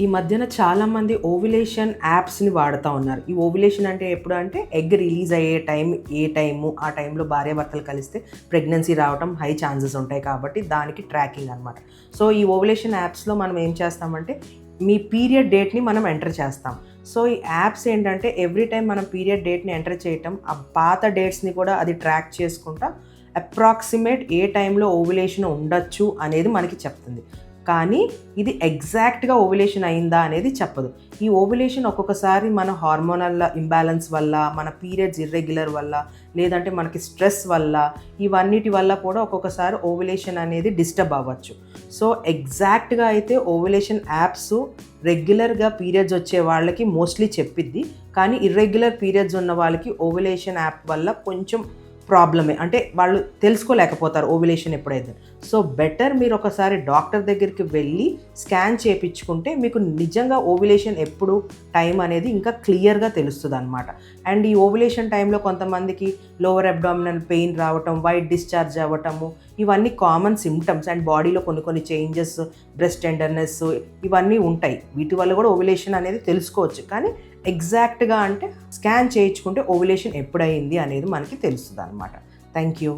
ఈ మధ్యన చాలామంది ఓవ్యులేషన్ యాప్స్ని వాడుతూ ఉన్నారు. ఈ ఓవ్యులేషన్ అంటే ఎప్పుడు అంటే ఎగ్ రిలీజ్ అయ్యే టైము ఆ టైంలో భార్యాభర్తలు కలిస్తే ప్రెగ్నెన్సీ రావడం హై ఛాన్సెస్ ఉంటాయి కాబట్టి దానికి ట్రాకింగ్ అనమాట. సో ఈ ఓవ్యులేషన్ యాప్స్లో మనం ఏం చేస్తామంటే మీ పీరియడ్ డేట్ని మనం ఎంటర్ చేస్తాం. సో ఈ యాప్స్ ఏంటంటే ఎవ్రీ టైం మనం పీరియడ్ డేట్ని ఎంటర్ చేయటం, ఆ పాత డేట్స్ని కూడా అది ట్రాక్ చేసుకుంటా అప్రాక్సిమేట్ ఏ టైంలో ఓవ్యులేషన్ ఉండొచ్చు అనేది మనకి చెప్తుంది. కానీ ఇది ఎగ్జాక్ట్గా ఓవ్యులేషన్ అయిందా అనేది చెప్పదు. ఈ ఓవ్యులేషన్ ఒక్కొక్కసారి మన హార్మోనల్ ఇంబ్యాలెన్స్ వల్ల, మన పీరియడ్స్ ఇర్రెగ్యులర్ వల్ల, లేదంటే మనకి స్ట్రెస్ వల్ల, ఇవన్నిటి వల్ల కూడా ఒక్కొక్కసారి ఓవ్యులేషన్ అనేది డిస్టర్బ్ అవ్వచ్చు. సో ఎగ్జాక్ట్గా అయితే ఓవ్యులేషన్ యాప్స్ రెగ్యులర్గా పీరియడ్స్ వచ్చే వాళ్ళకి మోస్ట్లీ చెప్పిద్ది. కానీ ఇర్రెగ్యులర్ పీరియడ్స్ ఉన్న వాళ్ళకి ఓవ్యులేషన్ యాప్ వల్ల కొంచెం ప్రాబ్లమే, అంటే వాళ్ళు తెలుసుకోలేకపోతారు ఓవ్యులేషన్ ఎప్పుడైతే. సో బెటర్ మీరు ఒకసారి డాక్టర్ దగ్గరికి వెళ్ళి స్కాన్ చేయించుకుంటే మీకు నిజంగా ఓవ్యులేషన్ ఎప్పుడు టైం అనేది ఇంకా క్లియర్గా తెలుస్తుంది అనమాట. అండ్ ఈ ఓవ్యులేషన్ టైంలో కొంతమందికి లోవర్ అబ్డామినల్ పెయిన్ రావటం, వైట్ డిశ్చార్జ్ అవ్వటము, ఇవన్నీ కామన్ సిమ్టమ్స్. అండ్ బాడీలో కొన్ని చేంజెస్, బ్రెస్ట్ టెండర్నెస్ ఇవన్నీ ఉంటాయి. వీటి వల్ల కూడా ఓవ్యులేషన్ అనేది తెలుసుకోవచ్చు. కానీ ఎగ్జాక్ట్గా అంటే స్కాన్ చేయించుకుంటే ఓవ్యులేషన్ ఎప్పుడైంది అనేది మనకి తెలుస్తుంది అనమాట. Thank you.